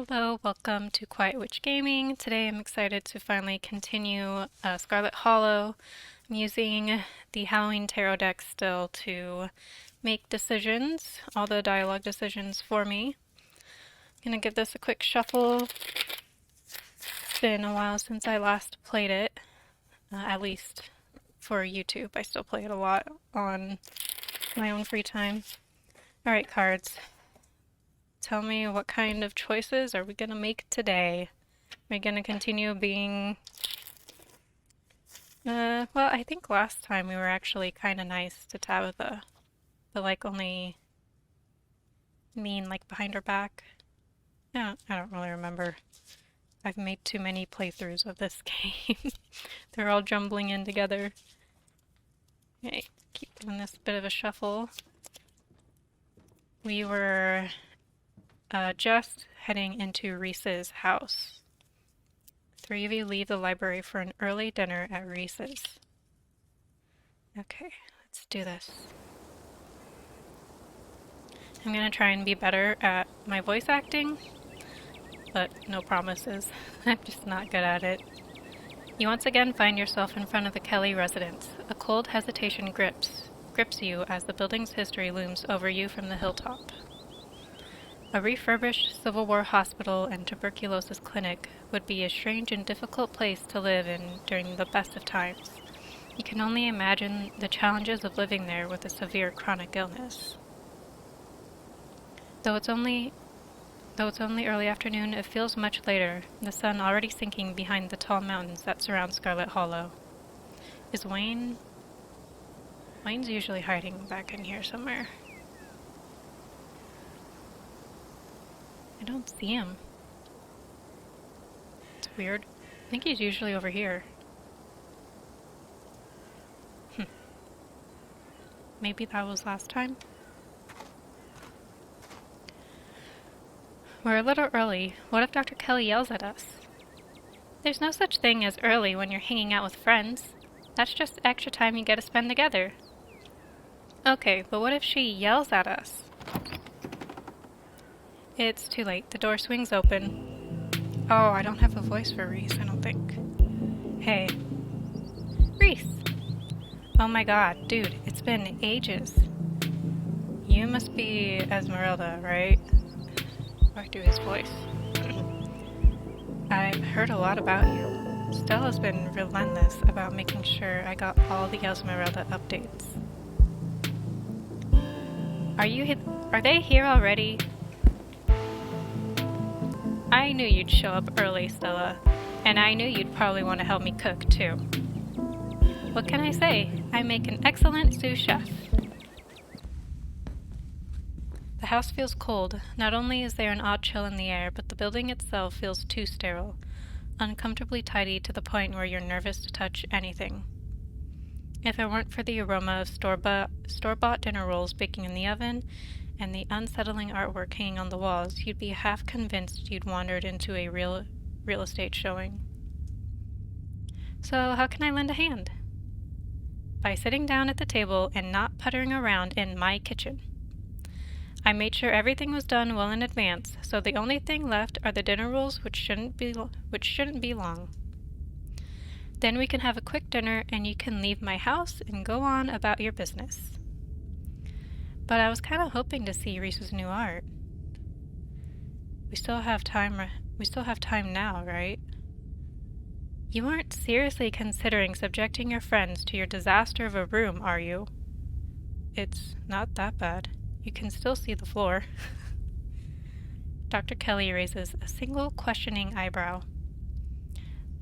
Hello, welcome to Quiet Witch Gaming. Today I'm excited to finally continue Scarlet Hollow. I'm using the Halloween Tarot deck still to make decisions, all the dialogue decisions for me. I'm going to give this a quick shuffle. It's been a while since I last played it, at least for YouTube. I still play it a lot on my own free time. Alright, cards. Tell me, what kind of choices are we going to make today? Are we going to continue being... well, I think last time we were actually kind of nice to Tabitha. But, like, only mean, like, behind her back. No, I don't really remember. I've made too many playthroughs of this game. They're all jumbling in together. Okay, keep doing this bit of a shuffle. We were... just heading into Reese's house. Three of you leave the library for an early dinner at Reese's. Okay, let's do this. I'm gonna try and be better at my voice acting, but no promises. I'm just not good at it. You once again find yourself in front of the Kelly residence. A cold hesitation grips you as the building's history looms over you from the hilltop. A refurbished Civil War hospital and tuberculosis clinic would be a strange and difficult place to live in during the best of times. You can only imagine the challenges of living there with a severe chronic illness. Though it's only early afternoon, it feels much later, the sun already sinking behind the tall mountains that surround Scarlet Hollow. Is Wayne... Wayne's usually hiding back in here somewhere. I don't see him. It's weird. I think he's usually over here. Maybe that was last time? We're a little early. What if Dr. Kelly yells at us? There's no such thing as early when you're hanging out with friends. That's just extra time you get to spend together. Okay, but what if she yells at us? It's too late. The door swings open. Oh, I don't have a voice for Reese, I don't think. Hey. Reese! Oh my god, dude, it's been ages. You must be Esmeralda, right? Or do his voice. I've heard a lot about you. Stella's been relentless about making sure I got all the Esmeralda updates. Are they here already? I knew you'd show up early, Stella, and I knew you'd probably want to help me cook, too. What can I say? I make an excellent sous chef. The house feels cold. Not only is there an odd chill in the air, but the building itself feels too sterile, uncomfortably tidy to the point where you're nervous to touch anything. If it weren't for the aroma of store-bought dinner rolls baking in the oven, and the unsettling artwork hanging on the walls, you'd be half convinced you'd wandered into a real estate showing. So how can I lend a hand? By sitting down at the table and not puttering around in my kitchen. I made sure everything was done well in advance, so the only thing left are the dinner rolls, which shouldn't be long. Then we can have a quick dinner and you can leave my house and go on about your business. But I was kind of hoping to see Reese's new art. We still have time now, right? You aren't seriously considering subjecting your friends to your disaster of a room, are you? It's not that bad. You can still see the floor. Dr. Kelly raises a single questioning eyebrow.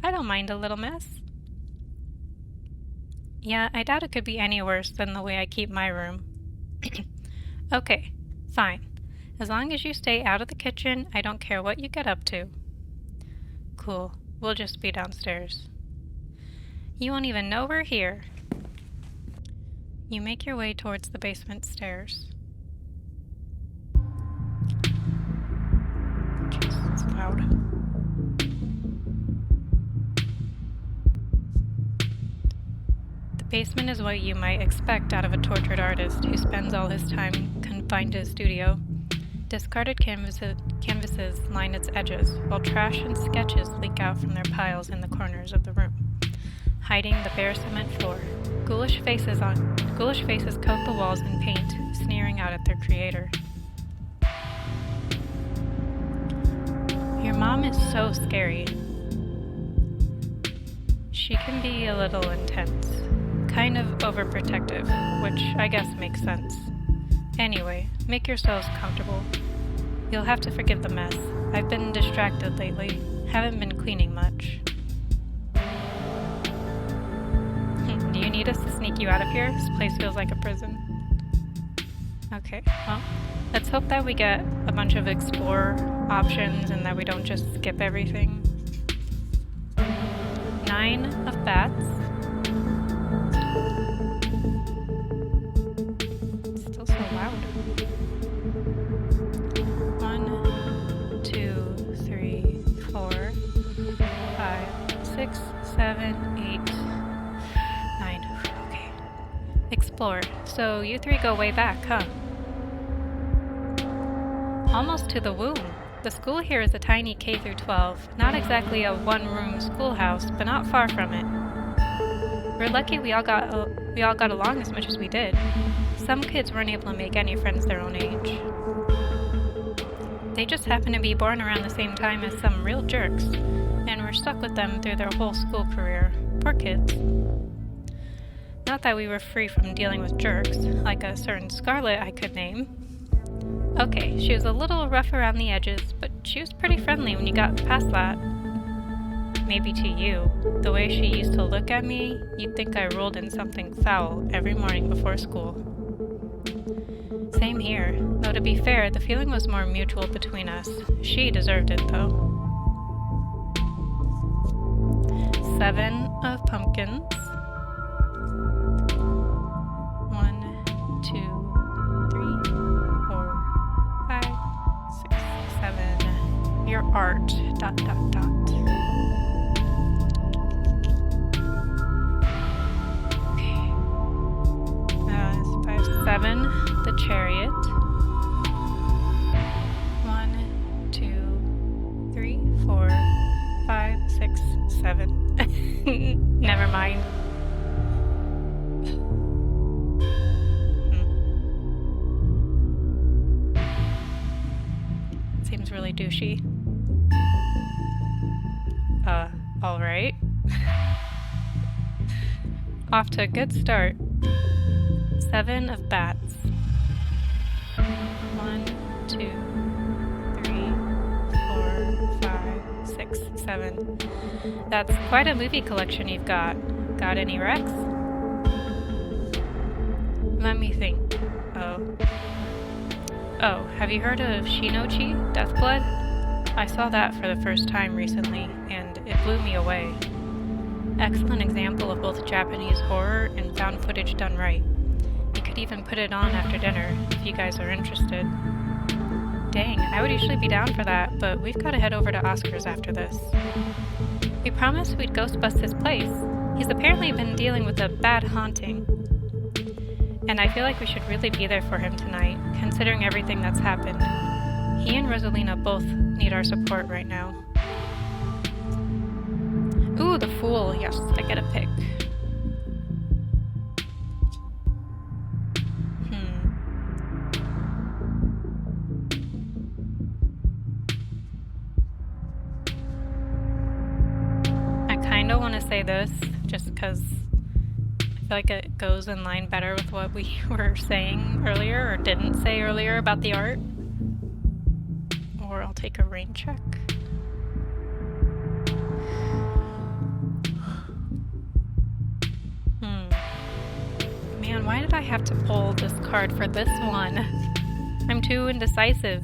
I don't mind a little mess. Yeah, I doubt it could be any worse than the way I keep my room. Okay, fine. As long as you stay out of the kitchen, I don't care what you get up to. Cool. We'll just be downstairs. You won't even know we're here. You make your way towards the basement stairs. Jeez, it's loud. The basement is what you might expect out of a tortured artist who spends all his time confined to his studio. Discarded Canvases line its edges, while trash and sketches leak out from their piles in the corners of the room, hiding the bare cement floor. Ghoulish faces coat the walls in paint, sneering out at their creator. Your mom is so scary. She can be a little intense, kind of overprotective, which I guess makes sense. Anyway, make yourselves comfortable. You'll have to forgive the mess. I've been distracted lately, haven't been cleaning much. Do you need us to sneak you out of here? This place feels like a prison. Okay, well, let's hope that we get a bunch of explore options and that we don't just skip everything. 9 of bats. Still so loud. 1, 2, 3, 4, 5, 6, 7, 8, 9. Okay. Explore. So you 3 go way back, huh? Almost to the womb. The school here is a tiny K-12, not exactly a one-room schoolhouse, but not far from it. We're lucky we all got along as much as we did. Some kids weren't able to make any friends their own age. They just happened to be born around the same time as some real jerks, and we're stuck with them through their whole school career. Poor kids. Not that we were free from dealing with jerks, like a certain Scarlet I could name. Okay, she was a little rough around the edges, but she was pretty friendly when you got past that. Maybe to you. The way she used to look at me, you'd think I rolled in something foul every morning before school. Same here, though to be fair, the feeling was more mutual between us. She deserved it, though. 7 of pumpkins. 1, 2, 3, 4, 5, 6, 7. Your art. ... Okay. 7. The chariot. 1, 2, 3, 4, 5, 6, 7. Never mind. Seems really douchey. Alright. Off to a good start. 7 of bats. 1, 2, 3, 4, 5, 6, 7. That's quite a movie collection you've got. Got any Rex? Let me think. Oh, have you heard of Shinochi, Deathblood? I saw that for the first time recently, and it blew me away. Excellent example of both Japanese horror and found footage done right. You could even put it on after dinner, if you guys are interested. Dang, I would usually be down for that, but we've got to head over to Oscar's after this. We promised we'd ghost bust his place. He's apparently been dealing with a bad haunting. And I feel like we should really be there for him tonight, considering everything that's happened. He and Rosalina both need our support right now. Ooh, the Fool. Yes, I get a pick. I kind of want to say this, just because I feel like it goes in line better with what we were saying earlier, or didn't say earlier about the art. Or I'll take a rain check. Man, why did I have to pull this card for this one? I'm too indecisive.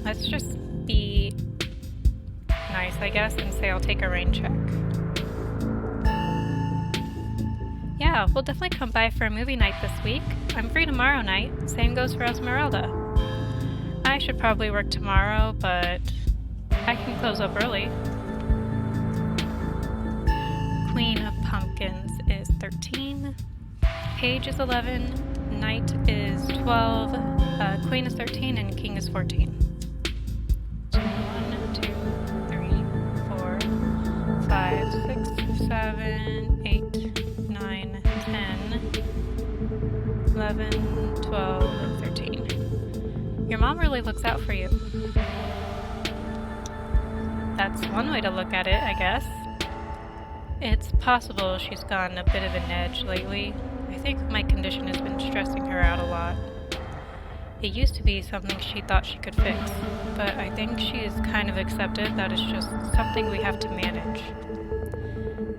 Let's just be nice, I guess, and say I'll take a rain check. Yeah, we'll definitely come by for a movie night this week. I'm free tomorrow night. Same goes for Esmeralda. I should probably work tomorrow, but I can close up early. Queen of Pumpkins is 13. Page is 11. Knight is 12, Queen is 13, and King is 14. So 1, 2, 3, 4, 5, 6, 7, 8, 9, 10, 11, 12, 13. Your mom really looks out for you. That's one way to look at it, I guess. It's possible she's gotten a bit of an edge lately. I think my condition has been stressing her out a lot. It used to be something she thought she could fix, but I think she has kind of accepted that it's just something we have to manage.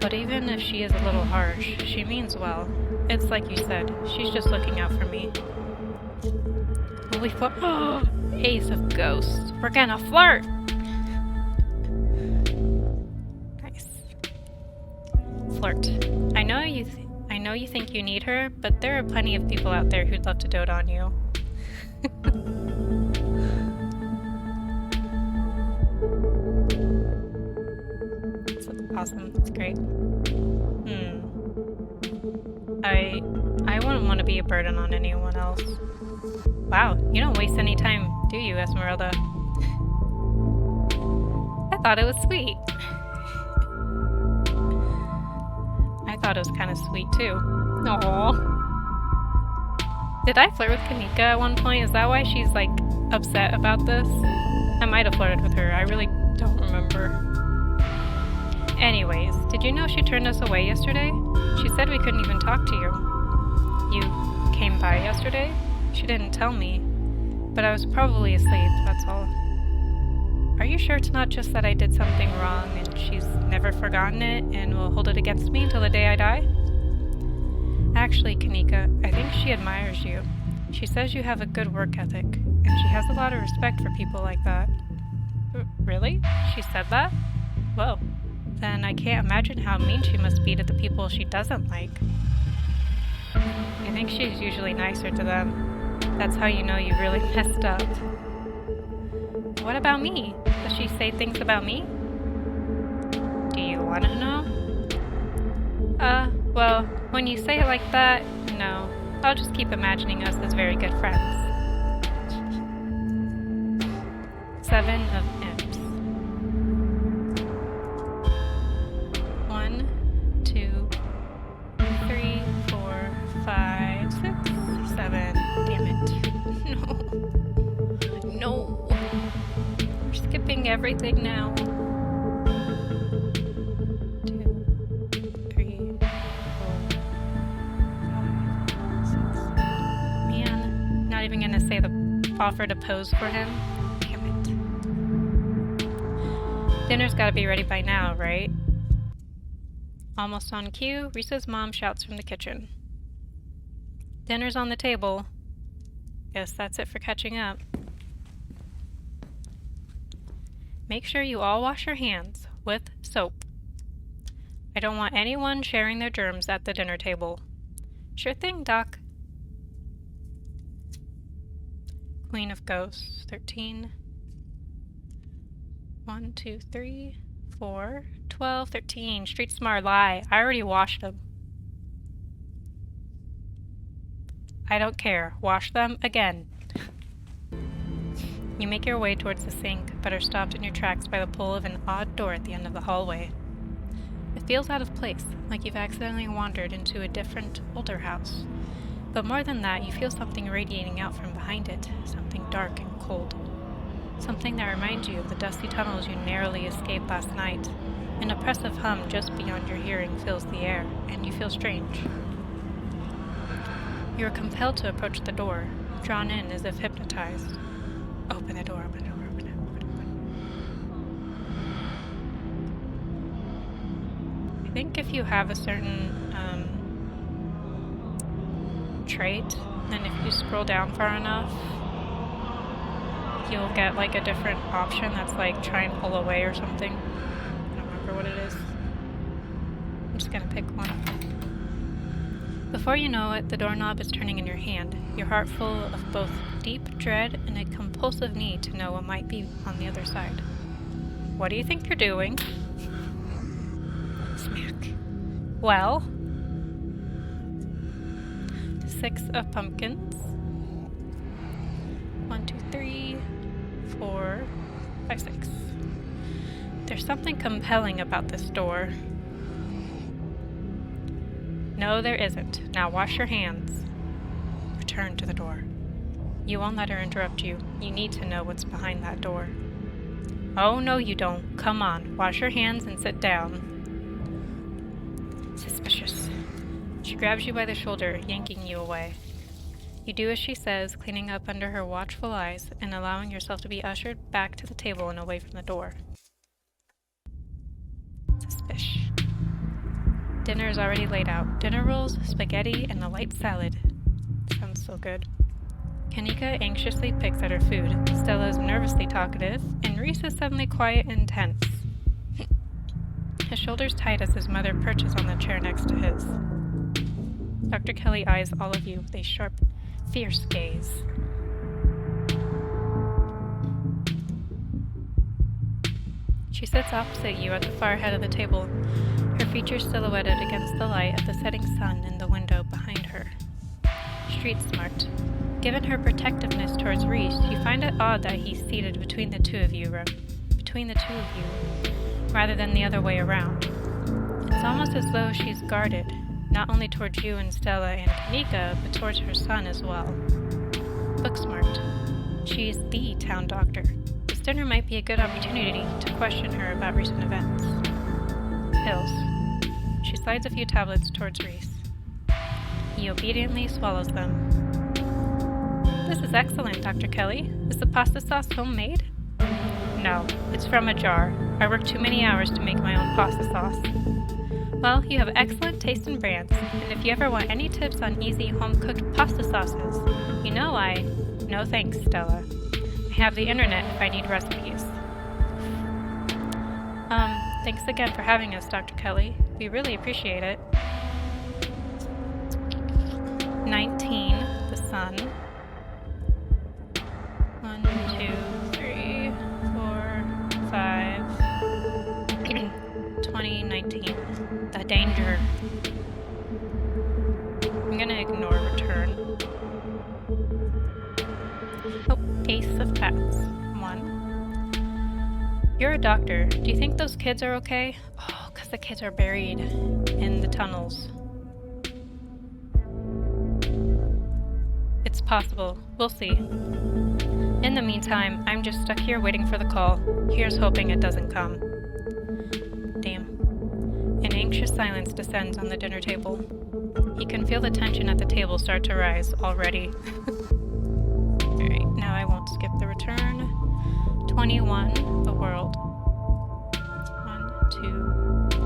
But even if she is a little harsh, she means well. It's like you said, she's just looking out for me. Will we flirt? Oh, Ace of Ghosts. We're gonna flirt! Nice. Flirt. I know you think you need her, but there are plenty of people out there who'd love to dote on you. That's awesome. That's great. I wouldn't want to be a burden on anyone else. Wow, you don't waste any time, do you, Esmeralda? I thought it was sweet. I thought it was kind of sweet too. Aww. Did I flirt with Kanika at one point? Is that why she's like upset about this? I might have flirted with her. I really don't remember. Anyways, did you know she turned us away yesterday? She said we couldn't even talk to you. You came by yesterday? She didn't tell me, but I was probably asleep, that's all. Are you sure it's not just that I did something wrong and she's never forgotten it and will hold it against me until the day I die? Actually, Kanika, I think she admires you. She says you have a good work ethic, and she has a lot of respect for people like that. Really? She said that? Whoa. Then I can't imagine how mean she must be to the people she doesn't like. I think she's usually nicer to them. That's how you know you really messed up. What about me? Does she say things about me? Do you want to know? Well, when you say it like that, no. I'll just keep imagining us as very good friends. 7 of Imps. 1, 2, 3, 4, 5, 6, 7. Damn it. No. No. We're skipping everything now. 2, 3, 4, 5, 6. Man, not even gonna say the offer to pose for him. Damn it. Dinner's gotta be ready by now, right? Almost on cue, Reese's mom shouts from the kitchen. Dinner's on the table. Guess that's it for catching up. Make sure you all wash your hands with soap. I don't want anyone sharing their germs at the dinner table. Sure thing, Doc. Queen of Ghosts, 13. 1, 2, 3, 4, 12, 13. Street smart lie. I already washed them. I don't care. Wash them again. You make your way towards the sink, but are stopped in your tracks by the pull of an odd door at the end of the hallway. It feels out of place, like you've accidentally wandered into a different, older house. But more than that, you feel something radiating out from behind it, something dark and cold. Something that reminds you of the dusty tunnels you narrowly escaped last night. An oppressive hum just beyond your hearing fills the air, and you feel strange. You are compelled to approach the door, drawn in as if hypnotized. Open the door, open the door, open it, open it, open it. I think if you have a certain trait, then if you scroll down far enough, you'll get like a different option that's like try and pull away or something. I don't remember what it is. I'm just gonna pick one. Before you know it, the doorknob is turning in your hand, your heart full of both deep dread and a compulsive need to know what might be on the other side. What do you think you're doing? Smack. Well, 6 of pumpkins. 1, 2, 3, 4, 5, 6. There's something compelling about this door. No, there isn't. Now wash your hands. Return to the door. You won't let her interrupt you. You need to know what's behind that door. Oh, no, you don't. Come on. Wash your hands and sit down. Suspicious. She grabs you by the shoulder, yanking you away. You do as she says, cleaning up under her watchful eyes and allowing yourself to be ushered back to the table and away from the door. Suspicious. Dinner is already laid out. Dinner rolls, spaghetti, and a light salad. Sounds so good. Kanika anxiously picks at her food. Stella is nervously talkative, and Reese is suddenly quiet and tense. His shoulders tight as his mother perches on the chair next to his. Dr. Kelly eyes all of you with a sharp, fierce gaze. She sits opposite you at the far head of the table, her features silhouetted against the light of the setting sun in the window behind her. Street smart. Given her protectiveness towards Reese, you find it odd that he's seated between the two of you, rather than the other way around. It's almost as though she's guarded, not only towards you and Stella and Kanika, but towards her son as well. Book smart. She's the town doctor. This dinner might be a good opportunity to question her about recent events. Pills. She slides a few tablets towards Reese. He obediently swallows them. This is excellent, Dr. Kelly. Is the pasta sauce homemade? No, it's from a jar. I worked too many hours to make my own pasta sauce. Well, you have excellent taste in brands, and if you ever want any tips on easy home-cooked pasta sauces, you know No thanks, Stella. I have the internet if I need recipes. Thanks again for having us, Dr. Kelly. We really appreciate it. 19, the sun. 1, 2, 3, 4, 5, 20, 19. The danger. I'm gonna ignore return. Oh, ace of pets. 1. You're a doctor. Do you think those kids are okay? Oh, 'cause the kids are buried in the tunnels. It's possible. We'll see. In the meantime, I'm just stuck here waiting for the call. Here's hoping it doesn't come. Damn. An anxious silence descends on the dinner table. You can feel the tension at the table start to rise already. Alright, now I won't skip the return. 21, the world. 1, 2, 3,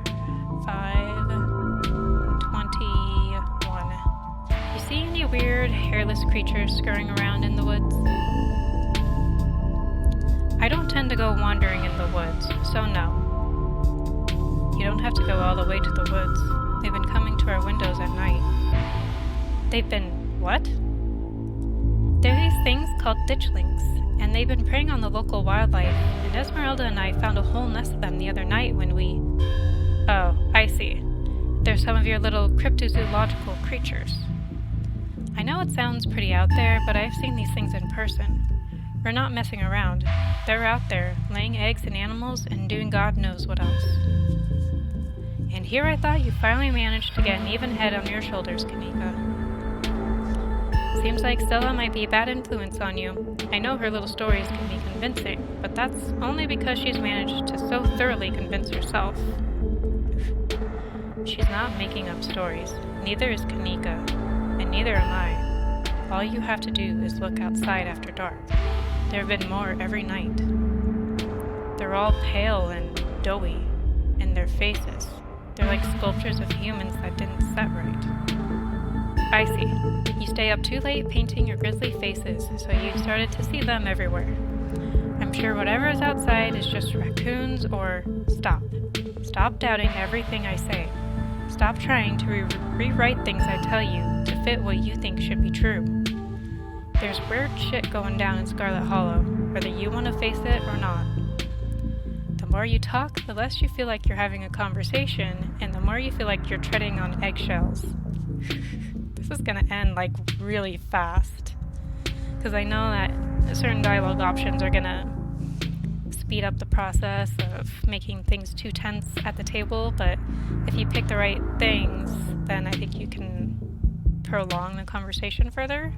4, 5, 21. You see any weird, hairless creatures scurrying around in the woods? I don't tend to go wandering in the woods, so no. You don't have to go all the way to the woods. They've been coming to our windows at night. They've been what? They're these things called ditchlings, and they've been preying on the local wildlife, and Esmeralda and I found a whole nest of them the other night when we... Oh, I see. They're some of your little cryptozoological creatures. I know it sounds pretty out there, but I've seen these things in person. We're not messing around. They're out there, laying eggs in animals and doing God knows what else. And here I thought you finally managed to get an even head on your shoulders, Kanika. Seems like Stella might be a bad influence on you. I know her little stories can be convincing, but that's only because she's managed to so thoroughly convince herself. She's not making up stories. Neither is Kanika, and neither am I. All you have to do is look outside after dark. There have been more every night. They're all pale and doughy, and their faces, they're like sculptures of humans that didn't set right. I see. You stay up too late painting your grisly faces, so you started to see them everywhere. I'm sure whatever is outside is just raccoons or... Stop. Stop doubting everything I say. Stop trying to rewrite things I tell you to fit what you think should be true. There's weird shit going down in Scarlet Hollow, whether you want to face it or not. The more you talk, the less you feel like you're having a conversation, and the more you feel like you're treading on eggshells. This is gonna end like really fast. Because I know that certain dialogue options are gonna speed up the process of making things too tense at the table, but if you pick the right things, then I think you can prolong the conversation further.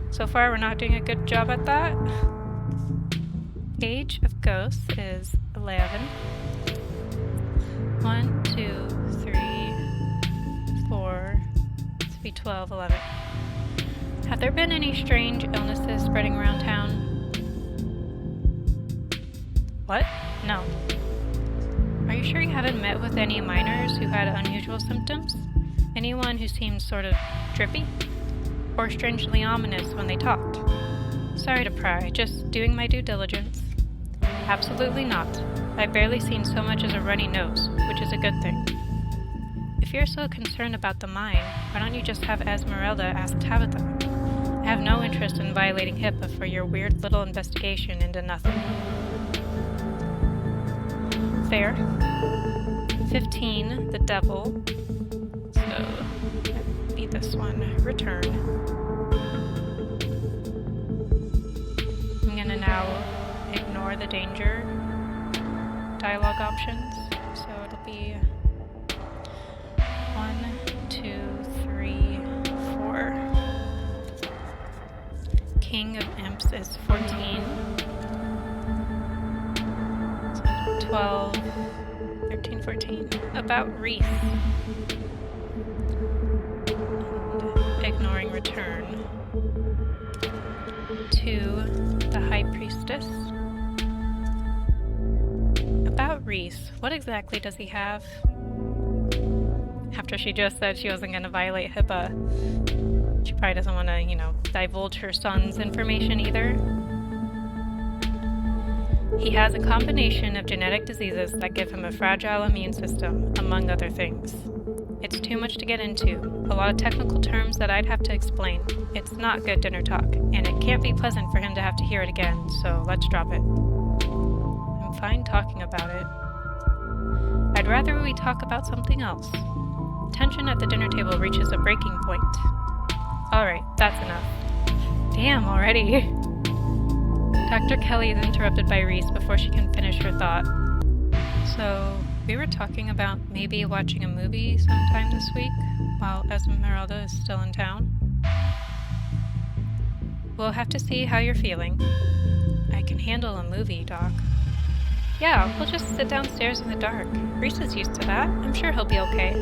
So far, we're not doing a good job at that. Age of ghosts is 11. 1, 2, 3, 4, this would be 12, 11. Have there been any strange illnesses spreading around town? What? No. Are you sure you haven't met with any minors who had unusual symptoms? Anyone who seemed sort of trippy? Or strangely ominous when they talked? Sorry to pry, just doing my due diligence. Absolutely not. I've barely seen so much as a runny nose, which is a good thing. If you're so concerned about the mine, why don't you just have Esmeralda ask Tabitha? I have no interest in violating HIPAA for your weird little investigation into nothing. Fair. 15, the devil. So, that'd be this one. Return. I'm gonna now ignore the danger dialogue options. So it'll be 1, 2, 3, 4. King of Imps is 14. 12, 13, 14. About Reese. And ignoring return. 2, the High Priestess. About Reese, what exactly does he have? After she just said she wasn't going to violate HIPAA, she probably doesn't want to, divulge her son's information either. He has a combination of genetic diseases that give him a fragile immune system, among other things. It's too much to get into, a lot of technical terms that I'd have to explain. It's not good dinner talk, and it can't be pleasant for him to have to hear it again, so let's drop it. I'm fine talking about it. I'd rather we talk about something else. Tension at the dinner table reaches a breaking point. Alright, that's enough. Damn, already. Dr. Kelly is interrupted by Reese before she can finish her thought. So, we were talking about maybe watching a movie sometime this week while Esmeralda is still in town. We'll have to see how you're feeling. I can handle a movie, Doc. Yeah, we'll just sit downstairs in the dark. Reese is used to that. I'm sure he'll be okay.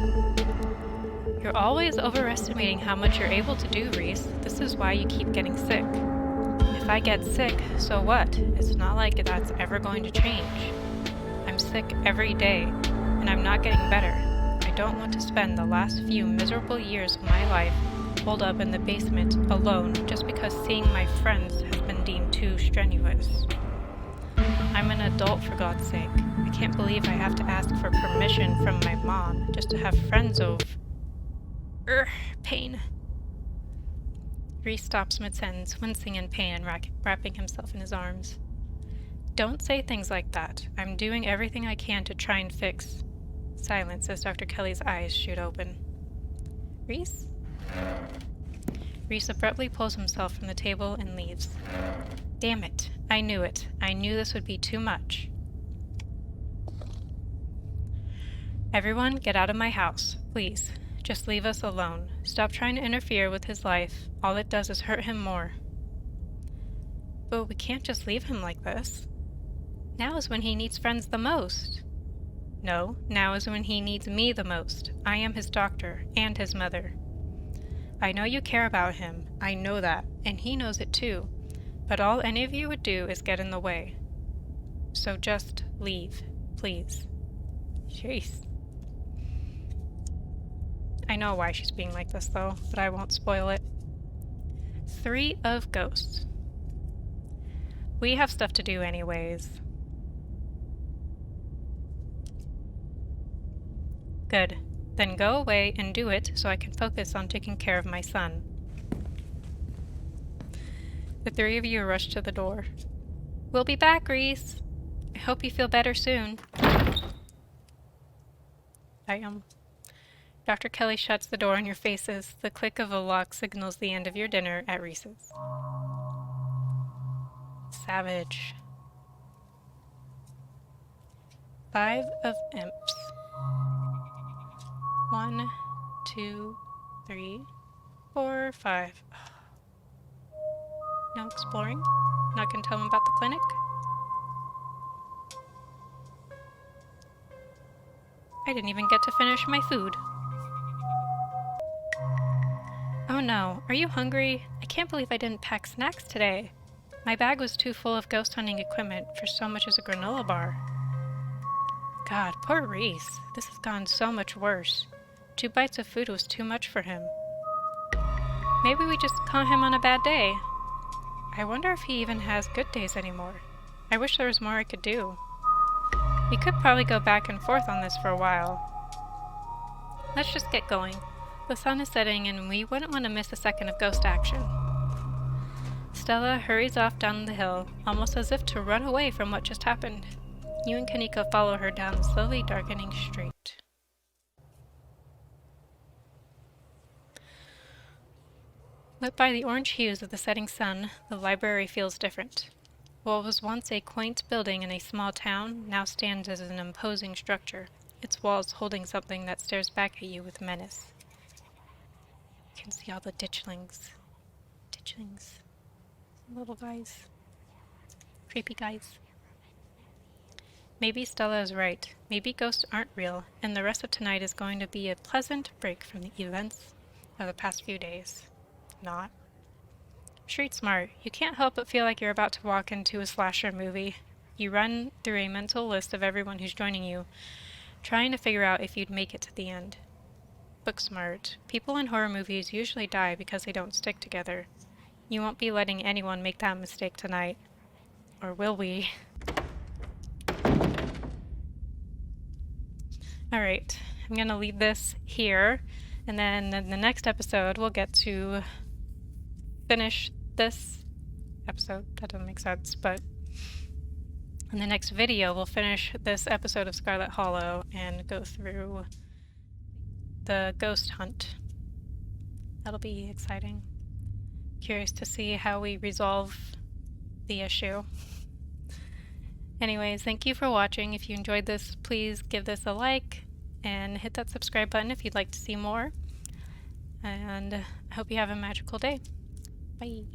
You're always overestimating how much you're able to do, Reese. This is why you keep getting sick. If I get sick, so what? It's not like that's ever going to change. I'm sick every day, and I'm not getting better. I don't want to spend the last few miserable years of my life holed up in the basement alone just because seeing my friends has been deemed too strenuous. I'm an adult, for God's sake. I can't believe I have to ask for permission from my mom just to have friends over. Pain. Reese stops mid-sentence, wincing in pain and wrapping himself in his arms. Don't say things like that. I'm doing everything I can to try and fix. Silence as Dr. Kelly's eyes shoot open. Reese? Reese abruptly pulls himself from the table and leaves. Damn it. I knew it. I knew this would be too much. Everyone, get out of my house, please. Just leave us alone. Stop trying to interfere with his life. All it does is hurt him more. But we can't just leave him like this. Now is when he needs friends the most. No, now is when he needs me the most. I am his doctor and his mother. I know you care about him. I know that, and he knows it too. But all any of you would do is get in the way. So just leave, please. Jeez. I know why she's being like this, though, but I won't spoil it. 3 of Ghosts. We have stuff to do anyways. Good. Then go away and do it so I can focus on taking care of my son. The 3 of you rush to the door. We'll be back, Reese. I hope you feel better soon. Dr. Kelly shuts the door in your faces. The click of a lock signals the end of your dinner at Reese's. Savage. 5 of imps. 1, 2, 3, 4, 5. No exploring? Not gonna tell him about the clinic? I didn't even get to finish my food. Oh no, are you hungry? I can't believe I didn't pack snacks today. My bag was too full of ghost hunting equipment for so much as a granola bar. God, poor Reese. This has gone so much worse. 2 bites of food was too much for him. Maybe we just caught him on a bad day. I wonder if he even has good days anymore. I wish there was more I could do. We could probably go back and forth on this for a while. Let's just get going. The sun is setting and we wouldn't want to miss a second of ghost action. Stella hurries off down the hill, almost as if to run away from what just happened. You and Kanika follow her down the slowly darkening street. Lit by the orange hues of the setting sun, the library feels different. What was once a quaint building in a small town now stands as an imposing structure, its walls holding something that stares back at you with menace. You can see all the ditchlings. Little guys. Creepy guys. Maybe Stella is right. Maybe ghosts aren't real, and the rest of tonight is going to be a pleasant break from the events of the past few days. Not. Street smart. You can't help but feel like you're about to walk into a slasher movie. You run through a mental list of everyone who's joining you, trying to figure out if you'd make it to the end. Book smart. People in horror movies usually die because they don't stick together. You won't be letting anyone make that mistake tonight. Or will we? Alright, I'm gonna leave this here, and then in the next episode we'll get to finish this episode. That doesn't make sense, but in the next video we'll finish this episode of Scarlet Hollow and go through the ghost hunt. That'll be exciting. Curious to see how we resolve the issue. Anyways, thank you for watching. If you enjoyed this, please give this a like and hit that subscribe button if you'd like to see more. And I hope you have a magical day. Bye.